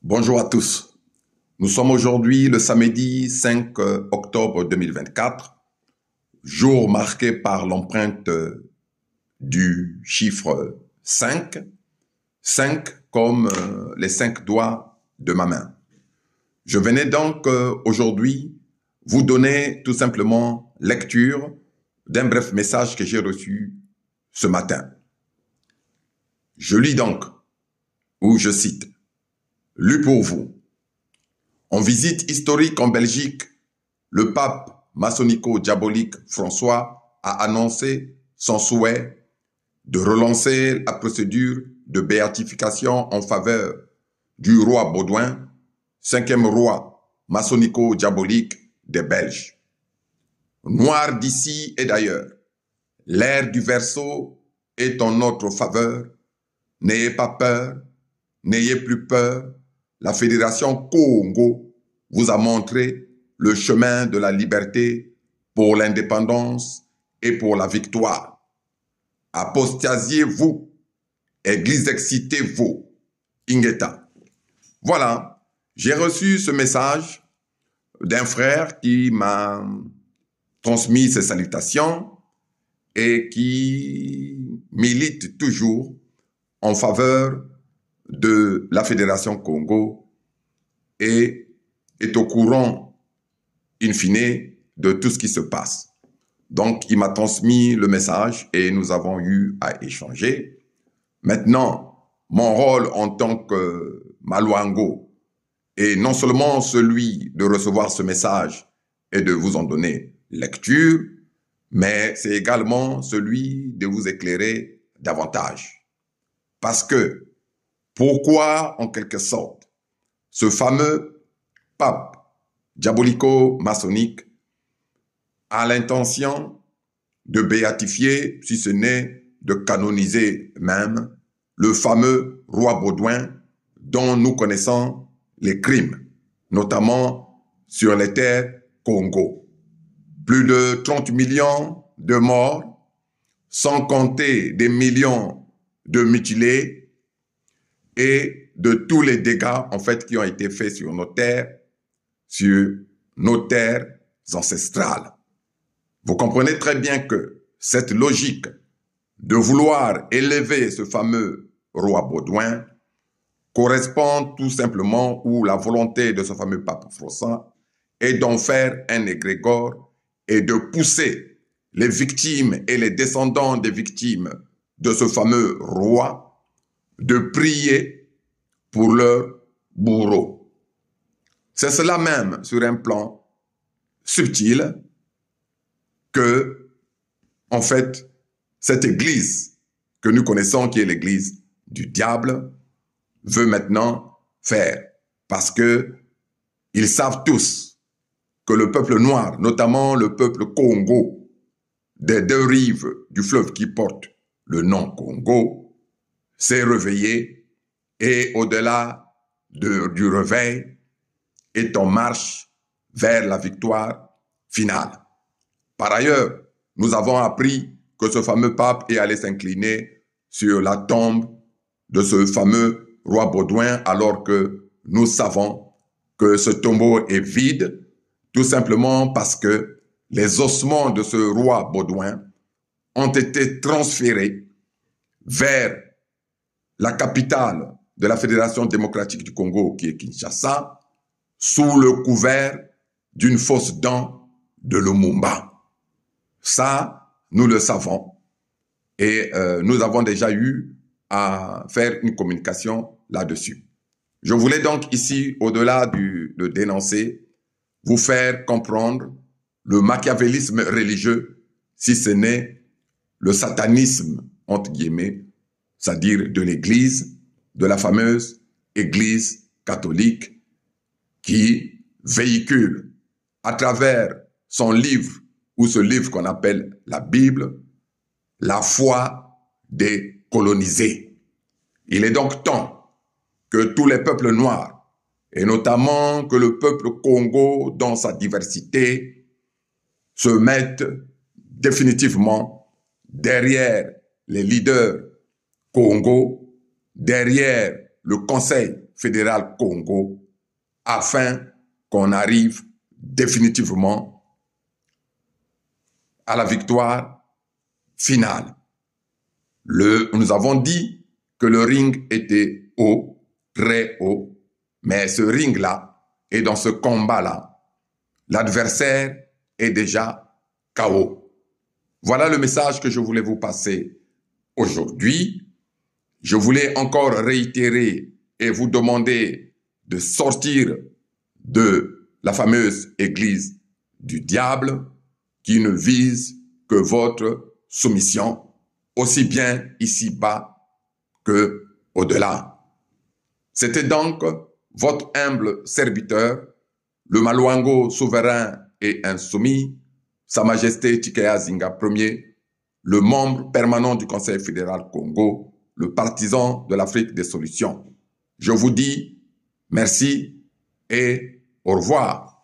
Bonjour à tous. Nous sommes aujourd'hui le samedi 5 octobre 2024, jour marqué par l'empreinte du chiffre 5, 5 comme les 5 doigts de ma main. Je venais donc aujourd'hui vous donner tout simplement lecture d'un bref message que j'ai reçu ce matin. Je lis donc, ou je cite, « Lu pour vous. En visite historique en Belgique, le pape maçonnico-diabolique François a annoncé son souhait de relancer la procédure de béatification en faveur du roi Baudouin, cinquième roi maçonnico-diabolique des Belges. Noir d'ici et d'ailleurs, l'ère du Verseau est en notre faveur. N'ayez pas peur, n'ayez plus peur. La Fédération Congo vous a montré le chemin de la liberté pour l'indépendance et pour la victoire. Apostasiez-vous, Église excitez-vous, Ingeta. Voilà, j'ai reçu ce message d'un frère qui m'a transmis ses salutations et qui milite toujours en faveur de la Fédération Congo et est au courant, in fine, de tout ce qui se passe. Donc, il m'a transmis le message et nous avons eu à échanger. Maintenant, mon rôle en tant que Maluango est non seulement celui de recevoir ce message et de vous en donner lecture, mais c'est également celui de vous éclairer davantage. Parce que, pourquoi, en quelque sorte, ce fameux pape diabolico-maçonnique a l'intention de béatifier, si ce n'est de canoniser même, le fameux roi Baudouin dont nous connaissons les crimes, notamment sur les terres Congo. Plus de 30 millions de morts, sans compter des millions de mutilés et de tous les dégâts en fait qui ont été faits sur nos terres ancestrales. Vous comprenez très bien que cette logique de vouloir élever ce fameux roi Baudouin correspond tout simplement, ou la volonté de ce fameux pape François est d'en faire un égrégore et de pousser les victimes et les descendants des victimes de ce fameux roi de prier pour leur bourreau. C'est cela même, sur un plan subtil, que, en fait, cette église que nous connaissons, qui est l'église du diable, veut maintenant faire. Parce que ils savent tous que le peuple noir, notamment le peuple Congo, des deux rives du fleuve qui porte le nom Congo, s'est réveillé et au-delà du réveil est en marche vers la victoire finale. Par ailleurs, nous avons appris que ce fameux pape est allé s'incliner sur la tombe de ce fameux roi Baudouin, alors que nous savons que ce tombeau est vide, tout simplement parce que les ossements de ce roi Baudouin ont été transférés vers la capitale de la Fédération démocratique du Congo, qui est Kinshasa, sous le couvert d'une fausse dent de Lumumba. Ça, nous le savons. Et nous avons déjà eu à faire une communication là-dessus. Je voulais donc ici, au-delà de dénoncer, vous faire comprendre le machiavélisme religieux, si ce n'est le satanisme, entre guillemets, c'est-à-dire de l'Église, de la fameuse Église catholique qui véhicule à travers son livre, ou ce livre qu'on appelle la Bible, la foi des colonisés. Il est donc temps que tous les peuples noirs, et notamment que le peuple Congo dans sa diversité, se mettent définitivement derrière les leaders Congo, derrière le Conseil fédéral Congo afin qu'on arrive définitivement à la victoire finale. Nous avons dit que le ring était haut, très haut, mais ce ring-là et dans ce combat-là, l'adversaire est déjà KO. Voilà le message que je voulais vous passer aujourd'hui. Je voulais encore réitérer et vous demander de sortir de la fameuse église du diable qui ne vise que votre soumission, aussi bien ici-bas que au-delà. C'était donc votre humble serviteur, le Maluango souverain et insoumis, Sa Majesté Tshikaya Zinga Ier, le membre permanent du Conseil fédéral Congo, le partisan de l'Afrique des solutions. Je vous dis merci et au revoir.